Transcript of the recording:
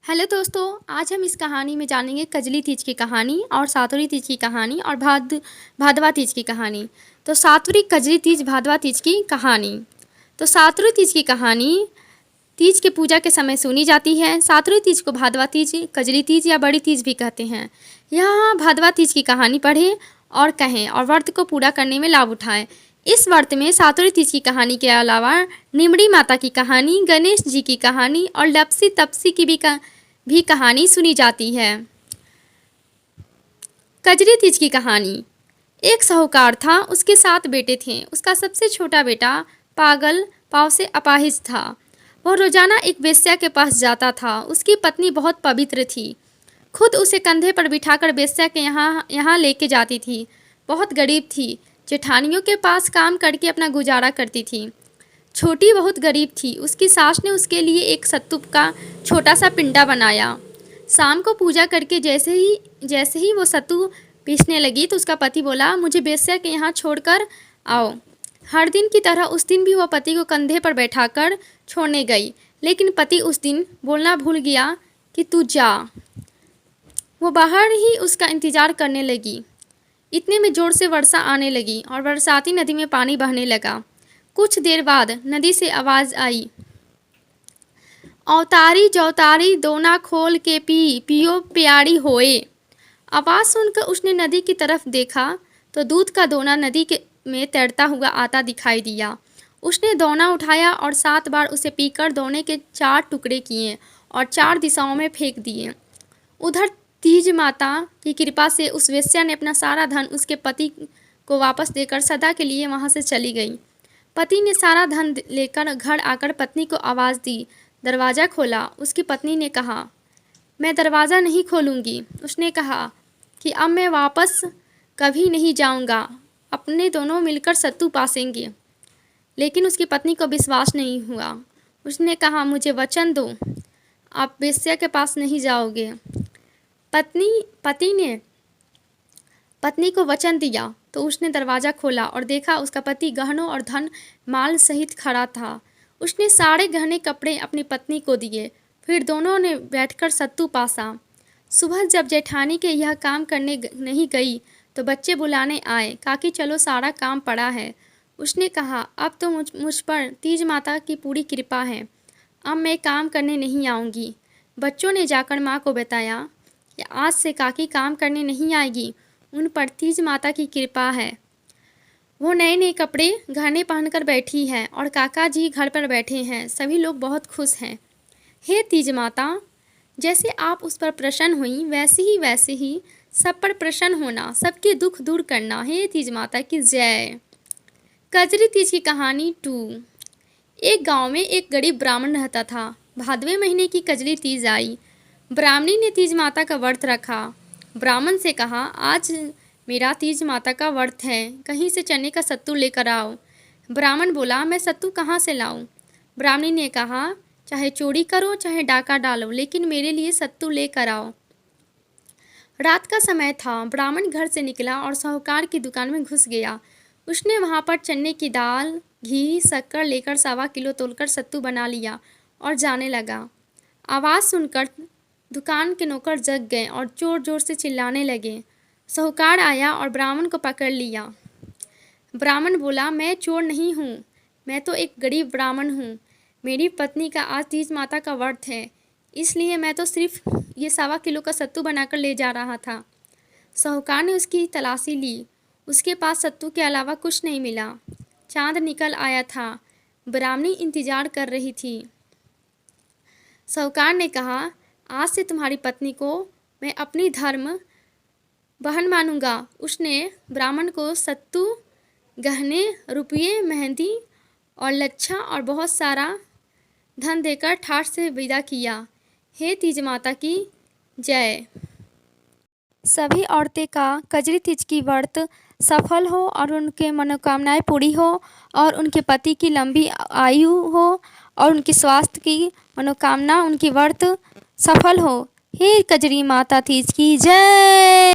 Hello दोस्तों, आज हम इस कहानी में जानेंगे कजली तीज की कहानी और सातुरी तीज की कहानी और भादवा तीज की कहानी। तो सातुरी, कजली तीज, भादवा तीज की कहानी। तो सातुरी तीज की कहानी तीज के पूजा के समय सुनी जाती है। सातुरी तीज को भादवा तीज, कजली तीज या बड़ी तीज भी कहते हैं। यहाँ भादवा तीज की कहानी पढ़ें और कहें और व्रत को पूरा करने में लाभ उठाएं। इस व्रत में सातुरी तीज की कहानी के अलावा निमड़ी माता की कहानी, गणेश जी की कहानी और लपसी तपसी की भी कहानी सुनी जाती है। कजली तीज की कहानी। एक साहूकार था, उसके 7 बेटे थे। उसका सबसे छोटा बेटा पागल पाँव से अपाहिज था। वह रोजाना एक वेश्या के पास जाता था। उसकी पत्नी बहुत पवित्र थी, खुद उसे कंधे पर बिठाकर वेश्या के यहाँ लेके जाती थी। बहुत गरीब थी, जेठानियों के पास काम करके अपना गुजारा करती थी। छोटी बहुत गरीब थी। उसकी सास ने उसके लिए एक सत्तू का छोटा सा पिंडा बनाया। शाम को पूजा करके जैसे ही वो सत्तू पीसने लगी तो उसका पति बोला, मुझे वेश्या के यहाँ छोड़कर आओ। हर दिन की तरह उस दिन भी वह पति को कंधे पर बैठाकर छोड़ने गई, लेकिन पति उस दिन बोलना भूल गया कि तू जा। वो बाहर ही उसका इंतज़ार करने लगी। इतने में जोर से वर्षा आने लगी और बरसाती नदी में पानी बहने लगा। कुछ देर बाद नदी से आवाज़ आई, अवतारी जौतारी दोना खोल के पियो प्यारी होए। आवाज़ सुनकर उसने नदी की तरफ देखा तो दूध का दोना नदी में तैरता हुआ आता दिखाई दिया। उसने दोना उठाया और 7 बार उसे पीकर दोने के 4 टुकड़े किए और 4 दिशाओं में फेंक दिए। उधर तीज माता की कृपा से उस वेश्या ने अपना सारा धन उसके पति को वापस देकर सदा के लिए वहाँ से चली गई। पति ने सारा धन लेकर घर आकर पत्नी को आवाज़ दी। दरवाज़ा खोला। उसकी पत्नी ने कहा, मैं दरवाज़ा नहीं खोलूँगी। उसने कहा कि अब मैं वापस कभी नहीं जाऊँगा, अपने दोनों मिलकर सत्तू पासेंगे। लेकिन उसकी पत्नी को विश्वास नहीं हुआ। उसने कहा, मुझे वचन दो, आप वेश्या के पास नहीं जाओगे। पति ने पत्नी को वचन दिया तो उसने दरवाज़ा खोला और देखा उसका पति गहनों और धन माल सहित खड़ा था। उसने सारे गहने कपड़े अपनी पत्नी को दिए, फिर दोनों ने बैठकर सत्तू पासा। सुबह जब जेठानी के यह काम करने नहीं गई तो बच्चे बुलाने आए, काकी चलो सारा काम पड़ा है। उसने कहा, अब तो मुझ पर तीज माता की पूरी कृपा है, अब मैं काम करने नहीं आऊँगी। बच्चों ने जाकर माँ को बताया कि आज से काकी काम करने नहीं आएगी, उन पर तीज माता की कृपा है। वो नए नए कपड़े गहने पहनकर बैठी है और काका जी घर पर बैठे हैं। सभी लोग बहुत खुश हैं। हे तीज माता, जैसे आप उस पर प्रसन्न हुई वैसे ही सब पर प्रसन्न होना, सबके दुख दूर करना। हे तीज माता की जय। कजली तीज की कहानी 2। एक गांव में एक गरीब ब्राह्मण रहता था। भादवे महीने की कजली तीज आई। ब्राह्मणी ने तीज माता का व्रत रखा। ब्राह्मण से कहा, आज मेरा तीज माता का व्रत है, कहीं से चने का सत्तू लेकर आओ। ब्राह्मण बोला, मैं सत्तू कहाँ से लाऊं? ब्राह्मणी ने कहा, चाहे चोरी करो चाहे डाका डालो, लेकिन मेरे लिए सत्तू लेकर आओ। रात का समय था। ब्राह्मण घर से निकला और साहूकार की दुकान में घुस गया। उसने वहाँ पर चने की दाल, घी, शक्कर लेकर 1.25 किलो तोलकर सत्तू बना लिया और जाने लगा। आवाज़ सुनकर दुकान के नौकर जग गए और जोर जोर से चिल्लाने लगे। साहूकार आया और ब्राह्मण को पकड़ लिया। ब्राह्मण बोला, मैं चोर नहीं हूँ, मैं तो एक गरीब ब्राह्मण हूँ। मेरी पत्नी का आज तीज माता का व्रत है, इसलिए मैं तो सिर्फ ये 1.25 किलो का सत्तू बनाकर ले जा रहा था। साहूकार ने उसकी तलाशी ली। उसके पास सत्तू के अलावा कुछ नहीं मिला। चांद निकल आया था। ब्राह्मणी इंतजार कर रही थी। साहूकार ने कहा, आज से तुम्हारी पत्नी को मैं अपनी धर्म बहन मानूंगा। उसने ब्राह्मण को सत्तू, गहने, रुपये, मेहंदी और लच्छा और बहुत सारा धन देकर ठाठ से विदा किया। हे तीज माता की जय। सभी औरतें का कजली तीज की व्रत सफल हो और उनके मनोकामनाएं पूरी हो और उनके पति की लंबी आयु हो और उनकी स्वास्थ्य की मनोकामना, उनकी व्रत सफल हो। हे कजली माता तीज की जय।